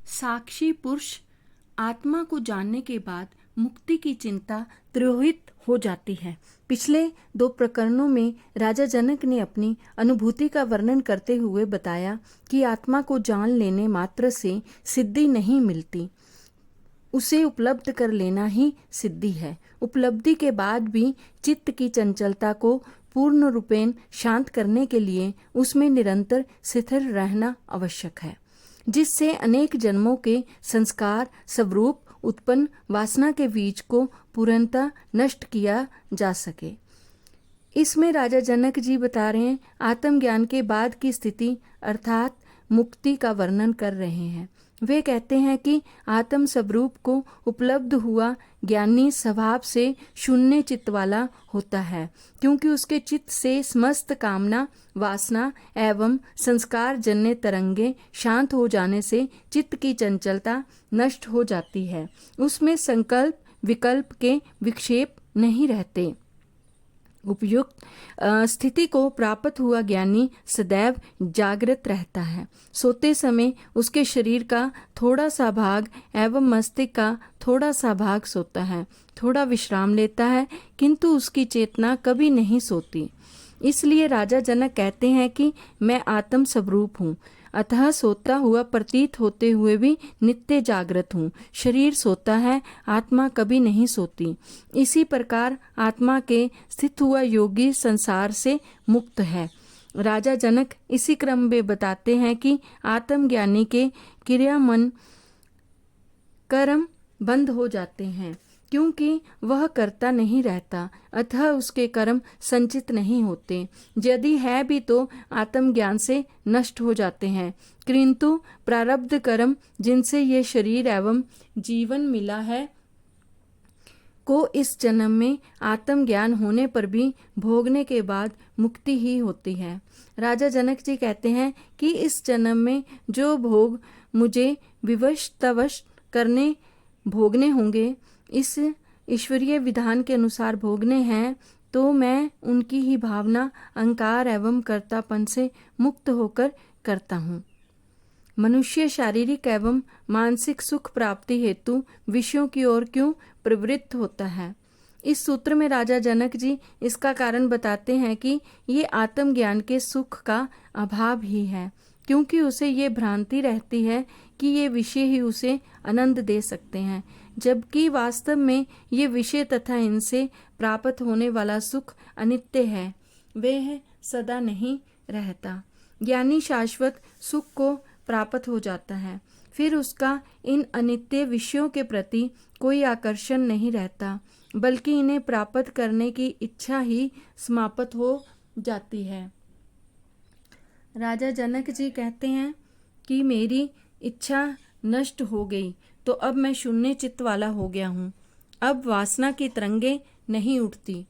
साक्षी पुरुष आत्मा को जानने के बाद मुक्ति की चिंता तिरोहित हो जाती है। पिछले 2 प्रकरणों में राजा जनक ने अपनी अनुभूति का वर्णन करते हुए बताया कि आत्मा को जान लेने मात्र से सिद्धि नहीं मिलती, उसे उपलब्ध कर लेना ही सिद्धि है। उपलब्धि के बाद भी चित्त की चंचलता को पूर्ण रूपेण शांत करने के लिए उसमें निरंतर स्थिर रहना आवश्यक है, जिससे अनेक जन्मों के संस्कार स्वरूप उत्पन्न वासना के बीज को पूर्णतः नष्ट किया जा सके। इसमें राजा जनक जी बता रहे हैं आत्मज्ञान के बाद की स्थिति अर्थात मुक्ति का वर्णन कर रहे हैं। वे कहते हैं कि आत्म स्वरूप को उपलब्ध हुआ ज्ञानी स्वभाव से शून्य चित्त वाला होता है, क्योंकि उसके चित्त से समस्त कामना वासना एवं संस्कार जन्य तरंगे शांत हो जाने से चित्त की चंचलता नष्ट हो जाती है। उसमें संकल्प विकल्प के विक्षेप नहीं रहते। उपयुक्त स्थिति को प्राप्त हुआ ज्ञानी सदैव जागृत रहता है। सोते समय उसके शरीर का थोड़ा सा भाग एवं मस्तिष्क का थोड़ा सा भाग सोता है, थोड़ा विश्राम लेता है, किंतु उसकी चेतना कभी नहीं सोती। इसलिए राजा जनक कहते हैं कि मैं आत्म स्वरूप हूँ, अतः सोता हुआ प्रतीत होते हुए भी नित्य जागृत हूँ। शरीर सोता है, आत्मा कभी नहीं सोती। इसी प्रकार आत्मा के स्थित हुआ योगी संसार से मुक्त है। राजा जनक इसी क्रम में बताते हैं कि आत्मज्ञानी के क्रिया मन कर्म बंद हो जाते हैं, क्योंकि वह करता नहीं रहता, अतः उसके कर्म संचित नहीं होते। यदि है भी तो आत्मज्ञान से नष्ट हो जाते हैं, किंतु प्रारब्ध कर्म जिनसे ये शरीर एवं जीवन मिला है को इस जन्म में आत्मज्ञान होने पर भी भोगने के बाद मुक्ति ही होती है। राजा जनक जी कहते हैं कि इस जन्म में जो भोग मुझे विवश तवश करने भोगने होंगे, इस ईश्वरीय विधान के अनुसार भोगने हैं, तो मैं उनकी ही भावना अहंकार एवं कर्तापन से मुक्त होकर करता हूँ। मनुष्य शारीरिक एवं मानसिक सुख प्राप्ति हेतु विषयों की ओर क्यों प्रवृत्त होता है? इस सूत्र में राजा जनक जी इसका कारण बताते हैं कि ये आत्मज्ञान के सुख का अभाव ही है, क्योंकि उसे ये भ्रांति रहती है कि ये विषय ही उसे आनंद दे सकते हैं, जबकि वास्तव में ये विषय तथा इनसे प्राप्त होने वाला सुख अनित्य है, वह सदा नहीं रहता। ज्ञानी शाश्वत सुख को प्राप्त हो जाता है, फिर उसका इन अनित्य विषयों के प्रति कोई आकर्षण नहीं रहता, बल्कि इन्हें प्राप्त करने की इच्छा ही समाप्त हो जाती है। राजा जनक जी कहते हैं कि मेरी इच्छा नष्ट हो गई, तो अब मैं शून्य चित्त वाला हो गया हूँ। अब वासना की तरंगे नहीं उठती,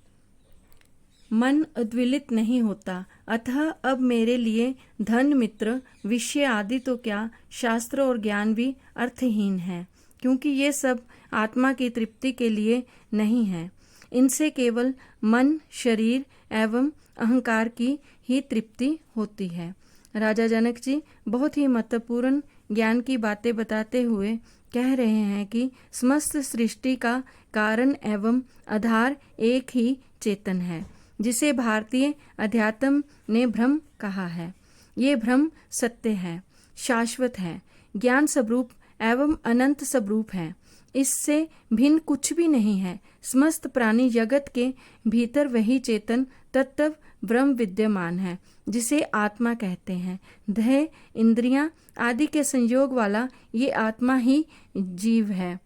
मन उद्वेलित नहीं होता, अतः अब मेरे लिए धन मित्र विषय आदि तो क्या, शास्त्र और ज्ञान भी अर्थहीन है, क्योंकि ये सब आत्मा की तृप्ति के लिए नहीं है। इनसे केवल मन शरीर एवं अहंकार की ही तृप्ति होती है। राजा जनक जी बहुत ही महत्वपूर्ण ज्ञान की बातें बताते हुए कह रहे हैं कि समस्त सृष्टि का कारण एवं आधार एक ही चेतन है, जिसे भारतीय अध्यात्म ने ब्रह्म कहा है। ये ब्रह्म सत्य है, शाश्वत है, ज्ञान स्वरूप एवं अनंत स्वरूप है। इससे भिन्न कुछ भी नहीं है। समस्त प्राणी जगत के भीतर वही चेतन तत्व ब्रह्म विद्यमान है, जिसे आत्मा कहते हैं। देह इंद्रियां आदि के संयोग वाला ये आत्मा ही जीव है।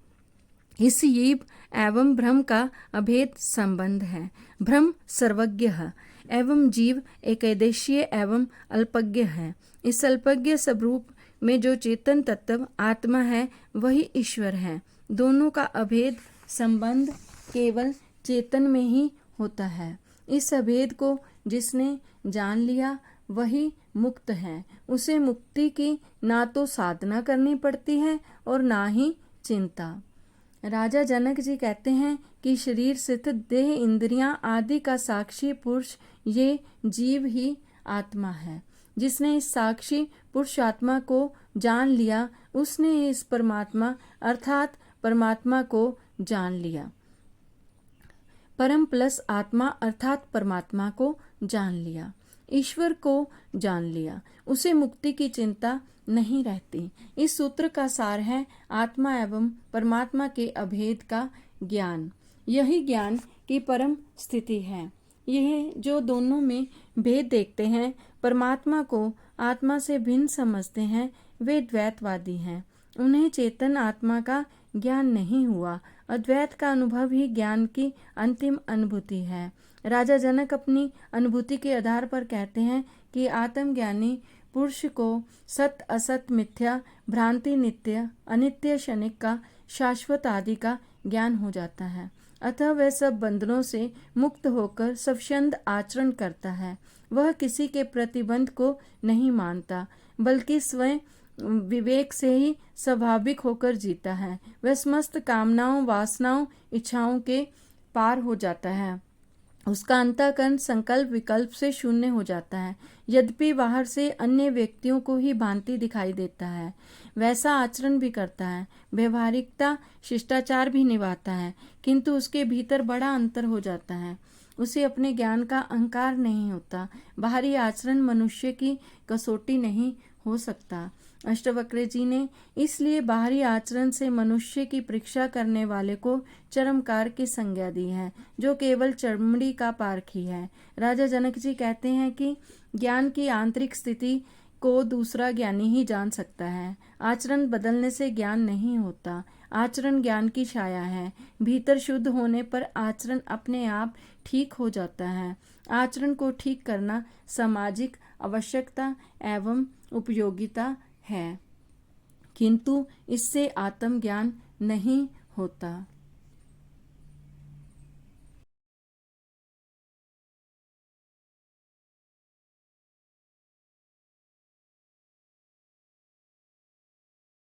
इस जीव एवं ब्रह्म का अभेद संबंध है। ब्रह्म सर्वज्ञ है एवं जीव एकदेशीय एवं अल्पज्ञ है। इस अल्पज्ञ स्वरूप में जो चेतन तत्व आत्मा है वही ईश्वर है। दोनों का अभेद संबंध केवल चेतन में ही होता है। इस अभेद को जिसने जान लिया वही मुक्त है। उसे मुक्ति की ना तो साधना करनी पड़ती है और ना ही चिंता। राजा जनक जी कहते हैं कि शरीर स्थित देह इंद्रियां आदि का साक्षी पुरुष ये जीव ही आत्मा है, जिसने इस साक्षी पुरुषात्मा को जान लिया उसने इस परमात्मा अर्थात परमात्मा को जान लिया। परम प्लस आत्मा अर्थात परमात्मा को जान लिया, ईश्वर को जान लिया, उसे मुक्ति की चिंता नहीं रहती। इस सूत्र का सार है आत्मा एवं परमात्मा के अभेद का ज्ञान। यही ज्ञान की परम स्थिति है। यह जो दोनों में भेद देखते हैं, परमात्मा को आत्मा से भिन्न समझते हैं, वे द्वैतवादी हैं। उन्हें चेतन आत्मा का ज्ञान नहीं हुआ। अद्वैत का अनुभव ही ज्ञान की अंतिम अनुभूति है। राजा जनक अपनी अनुभूति के आधार पर कहते हैं कि आत्मज्ञानी पुरुष को सत असत मिथ्या भ्रांति नित्य अनित्य क्षणिक का शाश्वत आदि का ज्ञान हो जाता है। अतः वह सब बंधनों से मुक्त होकर स्वच्छंद आचरण करता है। वह किसी के प्रतिबंध को नहीं मानता, बल्कि स्वयं विवेक से ही स्वाभाविक होकर जीता है। वह समस्त कामनाओं वासनाओं इच्छाओं के पार हो जाता है। उसका अंतःकरण संकल्प विकल्प से शून्य हो जाता है। यद्यपि बाहर से अन्य व्यक्तियों को ही भांति दिखाई देता है, वैसा आचरण भी करता है, व्यवहारिकता शिष्टाचार भी निभाता है, किंतु उसके भीतर बड़ा अंतर हो जाता है। उसे अपने ज्ञान का अहंकार नहीं होता। बाहरी आचरण मनुष्य की कसौटी नहीं हो सकता। अष्टवक्र जी ने इसलिए बाहरी आचरण से मनुष्य की परीक्षा करने वाले को चरमकार की संज्ञा दी है, जो केवल चमड़ी का पारखी है। राजा जनक जी कहते हैं कि ज्ञान की आंतरिक स्थिति को दूसरा ज्ञानी ही जान सकता है। आचरण बदलने से ज्ञान नहीं होता। आचरण ज्ञान की छाया है। भीतर शुद्ध होने पर आचरण अपने आप ठीक हो जाता है। आचरण को ठीक करना सामाजिक आवश्यकता एवं उपयोगिता है, किंतु इससे आत्मज्ञान नहीं होता।